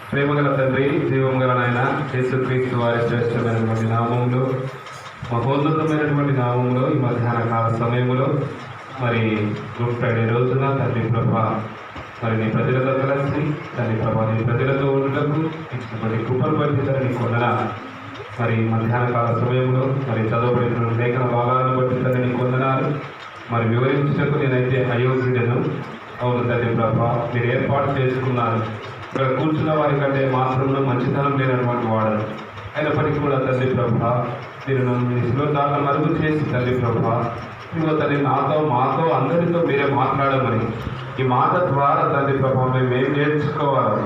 ప్రేమగల తండ్రి, జీవం గల నాయన యేసుక్రీస్తు వారి శ్రేష్టమైనటువంటి నామములో, మహోన్నతమైనటువంటి నామములో ఈ మధ్యాహ్న కాల సమయంలో మరి గుడ్ ఫ్రైడే రోజున తండ్రి ప్రభా మరి నీ ప్రజలతో కలిసి తండ్రి ప్రభా నీ ప్రజలతో ఉండటకు ఇచ్చినటువంటి కృపను బట్టి తండ్రి కొందన మరి మధ్యాహ్న కాల సమయంలో మరి చదవబడిన లేఖన భాగాలను బట్టి తండ్రి నీ కొందనాలు మరి వివరించటకు నేనైతే అయోగ్యుడను. అవును తండ్రి ప్రభా, మీరు ఏర్పాటు చేసుకున్నారు. ఇక్కడ కూర్చున్న వారి కంటే మాత్రంలో మంచితనం లేనటువంటి వాడు అయినప్పటికీ కూడా తండ్రి ప్రభా మీరు నన్ను దాకా మరుగు చేసి తండ్రి ప్రభా ఇదిగో తండ్రి మాతో అందరితో మీరే మాట్లాడమని ఈ మాట ద్వారా తండ్రి ప్రభా మేము నేర్చుకోవాలి.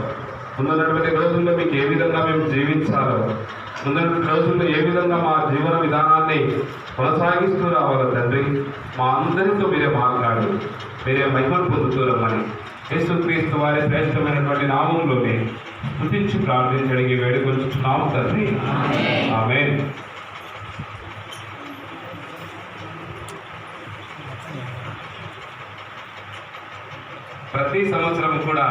ముందున్నటువంటి రోజుల్లో మీకు ఏ విధంగా మేము జీవించాలో, ముందున్నటువంటి రోజుల్లో ఏ విధంగా మా జీవన విధానాన్ని కొనసాగిస్తూ రావాలో తండ్రి మా అందరితో మీరే మాట్లాడు, మీరే మహిమను పొందుతూరమ్మని యేసుక్రీస్తు వారి శ్రేష్టమైనటువంటి నామంలోనే స్తుతించి ప్రార్థించడానికి వేడుకొంచుతున్నాము తండ్రి. ఆమేన్. ప్రతి సంవత్సరం కూడా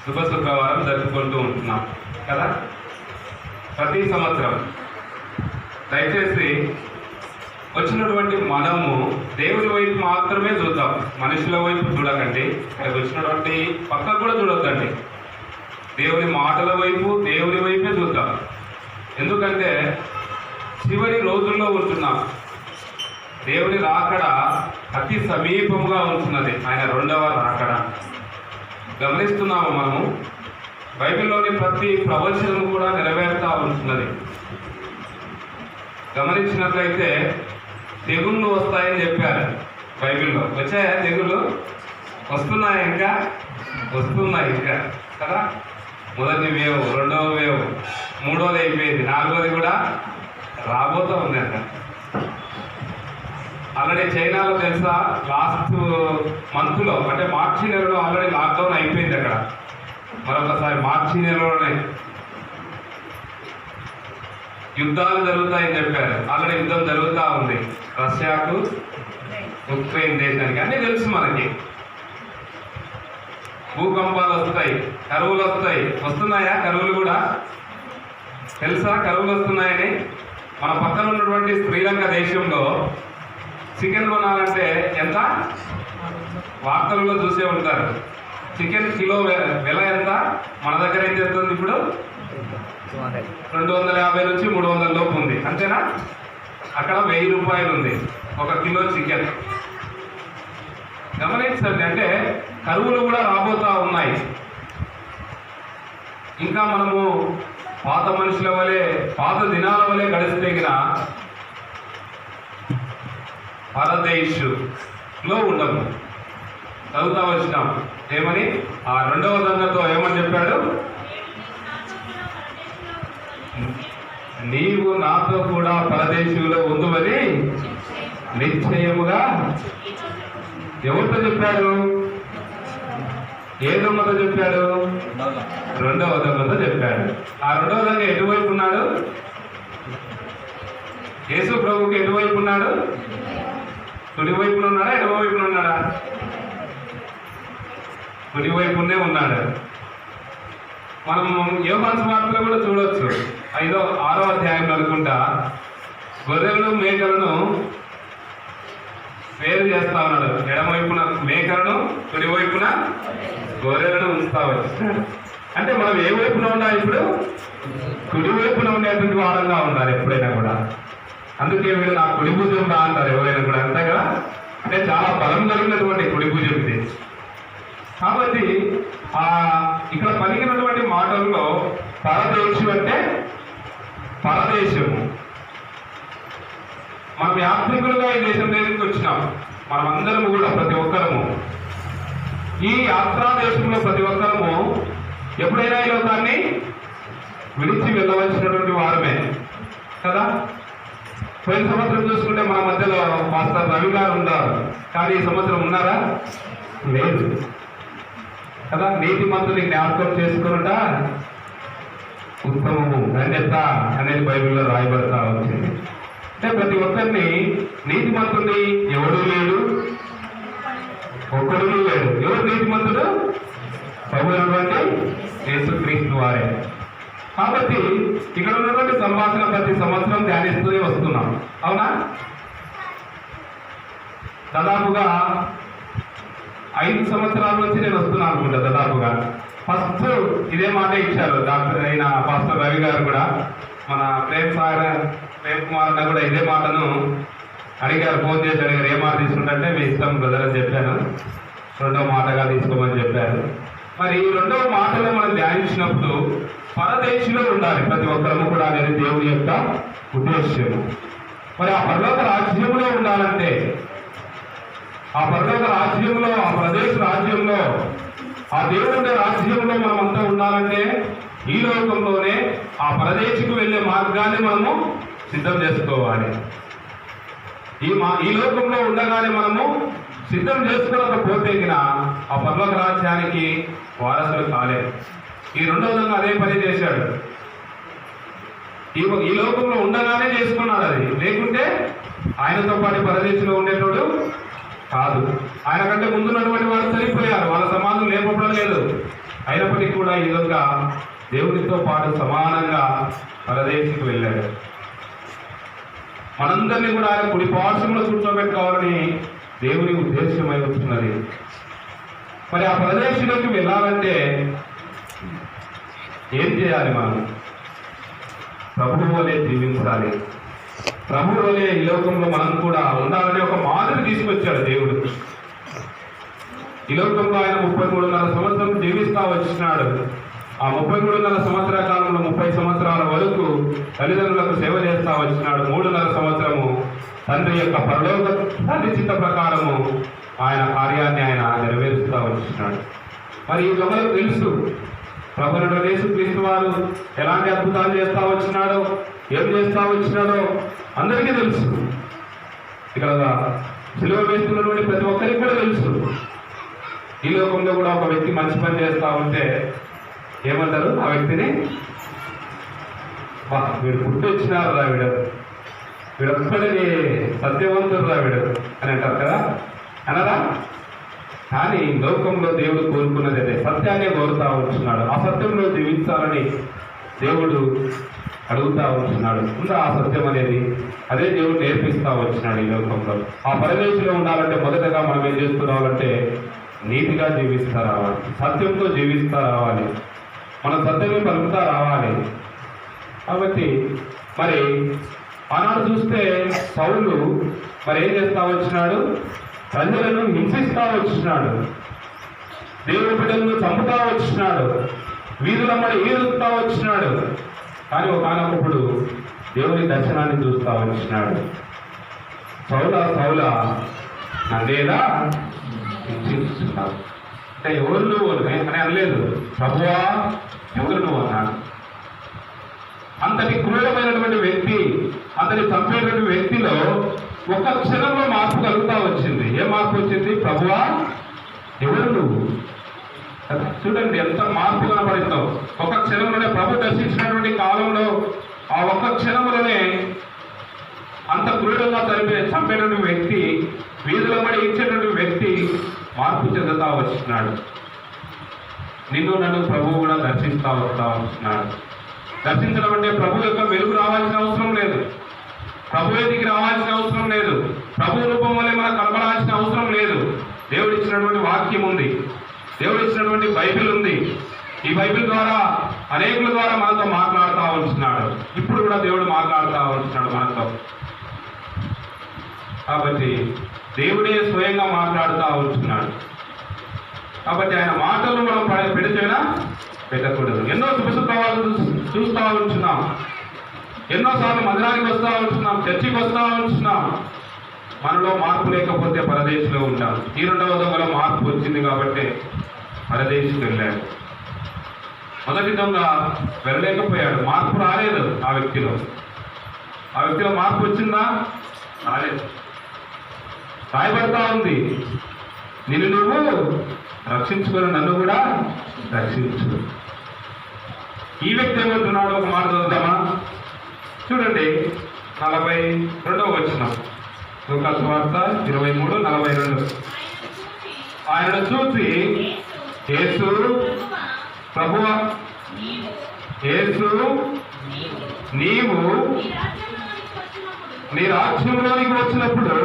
శుభ శుక్రవారం జరుపుకుంటూ ఉంటున్నాం కదా. ప్రతి సంవత్సరం దయచేసి వచ్చినటువంటి మనము దేవుని వైపు మాత్రమే చూద్దాం, మనుషుల వైపు చూడకండి. ఇక్కడికి వచ్చినటువంటి పక్కకు కూడా చూడొద్దండి. దేవుని మాటల వైపు, దేవుని వైపే చూద్దాం. ఎందుకంటే చివరి రోజుల్లో ఉంటున్నాం. దేవుని రాకడ అతి సమీపంగా ఉంటున్నది. ఆయన రెండవ రాకడ గమనిస్తున్నాము మనము. బైబిల్లోని ప్రతి ప్రవచనము కూడా నెరవేరుతూ ఉంటున్నది. గమనించినట్లయితే తెగుళ్ళు వస్తాయని చెప్పారు బైబిల్లో. వచ్చాయా తెగుళ్ళు? వస్తున్నాయి, ఇంకా వస్తున్నాయి ఇంకా కదా. మొదటి వేవ్, రెండవ వేవ్, మూడోది అయిపోయింది, నాలుగోది కూడా రాబోతూ ఉంది అంట. ఆల్రెడీ చైనాలో తెలుసా లాస్ట్ మంత్లో అంటే మార్చి నెలలో ఆల్రెడీ లాక్డౌన్ అయిపోయింది అక్కడ. మరొకసారి మార్చి నెలలోనే యుద్ధాలు జరుగుతాయని చెప్పారు. ఆల్రెడీ యుద్ధం జరుగుతూ ఉంది రష్యాకు ఉక్రెయిన్ దేశానికి. అన్నీ తెలుసు మనకి. భూకంపాలు వస్తాయి, కరువులు వస్తాయి. వస్తున్నాయా కరువులు కూడా? తెలుసా కరువులు వస్తున్నాయని? మన పక్కన ఉన్నటువంటి శ్రీలంక దేశంలో చికెన్ కొనాలంటే ఎంత? వార్తల్లో చూసే ఉంటారు. చికెన్ కిలో వెల ఎంత? మన దగ్గర ఏం చేస్తుంది ఇప్పుడు? 250 నుంచి 300 లోపు ఉంది, అంతేనా? అక్కడ 1000 రూపాయలు ఉంది ఒక కిలో చికెన్. గమనించండి, అంటే కరువులు కూడా రాబోతూ ఉన్నాయి. ఇంకా మనము పాత మనుషుల వలె, పాత దినాల వలె గడిస్తే పరదేశులో ఉండము. చదువుతా వచ్చినాం ఏమని? ఆ రెండవ దొంగతో ఏమని చెప్పాడు? నీవు నాతో కూడా పరదేశంలో ఉందువని నిశ్చయముగా. ఎవరితో చెప్పాడు? ఏ దొంగతో చెప్పాడు? రెండవ దొంగతో చెప్పాడు. ఆ రెండవ దొంగ ఎటువైపు ఉన్నాడు? యేసు ప్రభువుకి ఎటువైపు ఉన్నాడు? కుడి వైపున ఉన్నాడా, ఎడమ వైపున ఉన్నాడా? కుడి వైపునే ఉన్నాడు. మనం యోహాను సువార్తలో కూడా చూడొచ్చు. 6వ అధ్యాయంలో అనుకుంటా గొర్రెలను మేకలను వేరు చేస్తా ఉన్నాడు. ఎడమవైపున మేకలను, కుడి వైపున గొర్రెలను ఉంచుతా వచ్చాడు. అంటే మనం ఏ వైపున ఉండాలి ఇప్పుడు? కుడి వైపున ఉండేటువంటి వారంగా ఉండాలి ఎప్పుడైనా కూడా. అందుకే వీళ్ళు నా కుడి భుజం రా అంటారు ఎవరైనా కూడా, అంతే కదా. అంటే చాలా బలం కలిగినటువంటి కుడి భుజం ఇది. కాబట్టి ఇక్కడ పలికినటువంటి మాటల్లో పరదేశం అంటే పరదేశము. మనం యాత్రికులుగా ఈ దేశం దగ్గరికి వచ్చినాం. మనం అందరము కూడా, ప్రతి ఒక్కరము ఈ యాత్రా దేశంలో ప్రతి ఒక్కరము ఎప్పుడైనా ఈ లోకాన్ని విడిచి వెళ్ళవలసినటువంటి వారమే కదా. పోయిన సంవత్సరం చూసుకుంటే మన మధ్యలో మాస్టర్ రవి గారు ఉన్నారు, కానీ ఈ సంవత్సరం ఉన్నారా? లేదు కదా. నీతి మంతుని జ్ఞాపకం చేసుకున్నట ఉత్తమము ధన్యత అనేది బైబిల్లో రాయబడతా వచ్చింది. అంటే ప్రతి ఒక్కరిని నీతిమంతుడిని ఎవడు లేడు, ఒక్కడు లేడు. ఎవరు నీతిమంతుడు? ప్రభు అయినటువంటి యేసుక్రీస్తు వారే. కాబట్టి ఇక్కడ ఉన్నటువంటి సంభాషణ ప్రతి సంవత్సరం ధ్యానిస్తూనే వస్తున్నాం, అవునా? దాదాపుగా 5 సంవత్సరాల నుంచి నేను వస్తున్నాను అనుకుంటా. దాదాపుగా ఫస్ట్ ఇదే మాట ఇచ్చారు డాక్టర్ అయిన పాస్టర్ రవి గారు కూడా. మన ప్రేమ్ కుమార్ అన్న కూడా ఇదే మాటను అడిగారు, ఫోన్ చేసి అడిగారు, ఏ మాట తీసుకుంటే మీ ఇష్టం బ్రదర్ అని చెప్పాను. రెండవ మాటగా తీసుకోమని చెప్పారు. మరి ఈ రెండవ మాటలో మనం ధ్యానించినప్పుడు పరదేశిలో ఉండాలి ప్రతి ఒక్కరము కూడా అనేది దేవుని యొక్క ఉద్దేశ్యం. మరి ఆ పరలోక రాజ్యంలో ఉండాలంటే, ఆ పరలోక రాజ్యంలో, ఆ ప్రదేశ రాజ్యంలో, ఆ దేవుడి రాజ్యంలో మనమంతా ఉండాలంటే ఈ లోకంలోనే ఆ పరదేశికి వెళ్ళే మార్గాన్ని మనము సిద్ధం చేసుకోవాలి. ఈ లోకంలో ఉండగానే మనము సిద్ధం చేసుకోకపోతే ఆ పరలోక రాజ్యానికి వారసులు కాలేదు. ఈ రెండో విధంగా అదే పని చేశాడు. ఈ లోకంలో ఉండగానే చేసుకున్నాడు. అది లేకుంటే ఆయనతో పాటు పరదేశంలో ఉండేటోడు కాదు. ఆయన కంటే ముందున్నటువంటి వారు చనిపోయారు, వాళ్ళ సమాజం లేకపోవడం లేదు. అయినప్పటికీ కూడా ఈ విధంగా దేవునితో పాటు సమానంగా పరదేశికి వెళ్ళాడు. మనందరినీ కూడా ఆయన కుడి పార్శ్వంలో కూర్చోబెట్టుకోవాలని దేవుని ఉద్దేశమై వస్తున్నది. మరి ఆ ప్రదేశంలోకి వెళ్ళాలంటే ఏం చేయాలి? మనం ప్రభువు వలె జీవించాలి. ప్రభువు వలె ఈ లోకంలో మనం కూడా ఉండాలని ఒక మాదిరి తీసుకొచ్చాడు దేవుడు. ఈ లోకంలో ఆయన 33.5 సంవత్సరం జీవిస్తా వచ్చినాడు. ఆ 33.5 సంవత్సర కాలంలో 30 సంవత్సరాల వరకు తల్లిదండ్రులకు సేవ చేస్తా వచ్చినాడు. 3.5 సంవత్సరము తండ్రి యొక్క పరలోక తండ్రి చిత్త ప్రకారము ఆయన కార్యాన్ని ఆయన నెరవేరుస్తూ వచ్చినాడు. మరి ఈ దొంగలకు తెలుసు ప్రభువును యేసుక్రీస్తు వారు ఎలాంటి అద్భుతాలు చేస్తా వచ్చినాడో, ఏం చేస్తా వచ్చినాడో అందరికీ తెలుసు. ఇక్కడ సిలువ వేస్తున్నటువంటి ప్రతి ఒక్కరికి కూడా తెలుసు. ఈ లోకంలో కూడా ఒక వ్యక్తి మంచి పని చేస్తా ఉంటే ఏమంటారు? ఆ వ్యక్తిని వీడు పుట్టి వచ్చినారు రా, వీడొక్కడిని సత్యవంతుడు రా వీడు అని అంటారు కదా, అనరా? కానీ లోకంలో దేవుడు కోరుకున్నది అదే, సత్యాన్ని కోరుతా ఉంటున్నాడు. ఆ సత్యంలో జీవించాలని దేవుడు అడుగుతా ఉంటున్నాడు. ఉందా ఆ సత్యం అనేది? అదే దేవుడు నేర్పిస్తా వచ్చినాడు ఈ లోకంలో. ఆ పరదేశంలో ఉండాలంటే మొదటగా మనం ఏం చేస్తున్నామంటే నీతిగా జీవిస్తా రావాలి, సత్యంతో జీవిస్తా రావాలి, మన సత్యమే పలుకుతా రావాలి. కాబట్టి మరి ఆనాడు చూస్తే సౌలు మరి ఏం చేస్తా వచ్చినాడు? ప్రజలను హింసిస్తా వచ్చినాడు, దేవుని బిడ్డలను చంపుతా వచ్చినాడు, వీధులమ్మడి ఈదుతా వచ్చినాడు. కానీ ఒకనొకప్పుడు దేవుని దర్శనాన్ని చూస్తా వచ్చినాడు. సౌల నన్నేలా హింసిస్తున్నాడు అంటే ఎవరు నువ్వు అని అనలేదు. ప్రభువా ఎవరు నువ్వు అన్నాడు. అంతటి క్రూరమైనటువంటి వ్యక్తి, అతని చంపేటువంటి వ్యక్తిలో ఒక క్షణంలో మార్పు కలుగుతా వచ్చింది. ఏ మార్పు వచ్చింది? ప్రభువా ఎవరు నువ్వు? చూడండి ఎంత మార్పు కనపడిందో. ఒక క్షణంలోనే ప్రభు దర్శించినటువంటి కాలంలో ఆ ఒక్క క్షణంలోనే అంత క్రూరంగా చంపేటువంటి వ్యక్తి, వీధుల పడి ఇచ్చేటువంటి వ్యక్తి మార్పు చెందుతా వచ్చినాడు. నన్ను ప్రభువు కూడా దర్శిస్తా వస్తా వచ్చినాడు. దర్శించడం అంటే ప్రభు యొక్క వెలుగు రావాల్సిన అవసరం లేదు, ప్రభు ఎదిగి రావాల్సిన అవసరం లేదు, ప్రభు రూపం వల్లే మనకు కనపడాల్సిన అవసరం లేదు. దేవుడు ఇచ్చినటువంటి వాక్యం ఉంది, దేవుడు ఇచ్చినటువంటి బైబిల్ ఉంది. ఈ బైబిల్ ద్వారా అనేకుల ద్వారా మనతో మాట్లాడుతూ ఉంటున్నాడు. ఇప్పుడు కూడా దేవుడు మాట్లాడుతూ ఉంటున్నాడు మనతో. కాబట్టి దేవుడే స్వయంగా మాట్లాడుతూ ఉంటున్నాడు. కాబట్టి ఆయన మాటలు మనం పెడితేనా పెట్టకూడదు. ఎన్నో శుభశుభాలు చూస్తూ ఉంటున్నాం, ఎన్నోసార్లు మందిరానికి వస్తూ ఉంటున్నాం, చర్చికి వస్తూ ఉంటున్నాం. మనలో మార్పు లేకపోతే పరదేశంలో ఉంటాం. ఈ రెండవ దొంగలో మార్పు వచ్చింది కాబట్టి పరదేశికి వెళ్ళాడు. మొదటి దొంగ వెళ్ళలేకపోయాడు, మార్పు రాలేదు ఆ వ్యక్తిలో. ఆ వ్యక్తిలో మార్పు వచ్చిందా? రాలేదు. రాయబడతా ఉంది, నిన్ను నువ్వు రక్షించుకొని నన్ను కూడా రక్షించు. ఈ వ్యక్తి ఏమంటున్నాడు? ఒక మాట చదువుతామా? చూడండి 42వ వచనం, లూకా సువార్త 23:42. ఆయనను చూసి యేసు ప్రభువా, యేసు నీవు నీ రాజ్యంలోనికి వచ్చినప్పుడు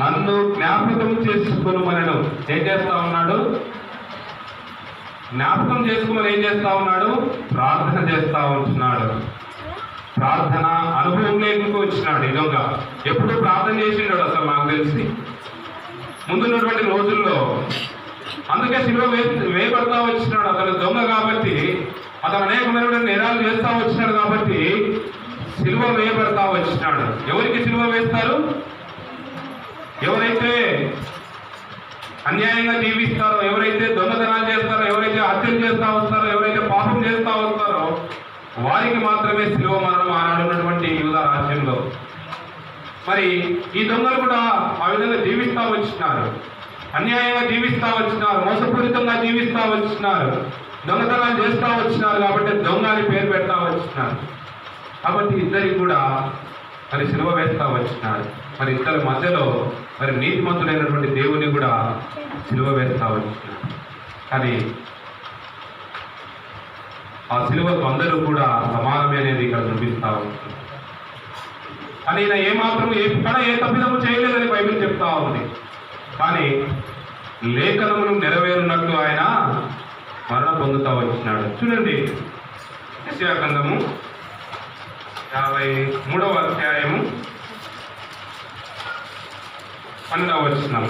నన్ను జ్ఞాపకం చేసుకొనుమనెను. ఏం చేస్తా ఉన్నాడు? జ్ఞాపకం చేసుకోమని ఏం చేస్తా ఉన్నాడు? ప్రార్థన చేస్తా ఉంటున్నాడు. ప్రార్థన అనుభవం లేకుండా వచ్చినాడు. నిజంగా ఎప్పుడు ప్రార్థన చేసిండాడు అసలు నాకు తెలిసి ముందున్నటువంటి రోజుల్లో. అందుకే శిలువ వేయబడతా వచ్చినాడు. అతను దొంగ కాబట్టి, అతను అనేకమైన నేరాలు చేస్తా వచ్చినాడు కాబట్టి శిలువ వేయబడతా వచ్చినాడు. ఎవరికి శిలువ వేస్తారు? ఎవరైతే అన్యాయంగా జీవిస్తారో, ఎవరైతే దొంగతనాలు చేస్తారో, ఎవరైతే హత్యలు చేస్తా వస్తారో, ఎవరైతే పాపం చేస్తా వస్తారో వారికి మాత్రమే శిలువ మరణం ఆనాడు ఉన్నటువంటి యూదా రాజ్యంలో. మరి ఈ దొంగలు కూడా ఆ విధంగా జీవిస్తా వచ్చినారు, అన్యాయంగా జీవిస్తా వచ్చినారు, మోసపూరితంగా జీవిస్తా వచ్చినారు, దొంగతనాలు చేస్తా వచ్చినారు. కాబట్టి దొంగ అని పేరు పెడతా వచ్చినారు. కాబట్టి ఇద్దరికి కూడా మరి శిలువ వేస్తా వచ్చినారు. మరి ఇద్దరి మధ్యలో మరి నీతిమంతుడైనటువంటి దేవుని కూడా శిలువ వేస్తా వచ్చినారు. కానీ ఆ శిలువకు అందరూ కూడా సమానమే అనేది ఇక్కడ చూపిస్తా ఉంటుంది. అని ఈయన ఏమాత్రం ఏ తప్పిదము చేయలేదని బైబిల్ చెప్తా ఉంది. కానీ లేఖనములు నెరవేరున్నట్లు ఆయన మరణ పొందుతా వచ్చినాడు. చూడండి, యెషయా గ్రంథము 53వ అధ్యాయము 12వ వచనం.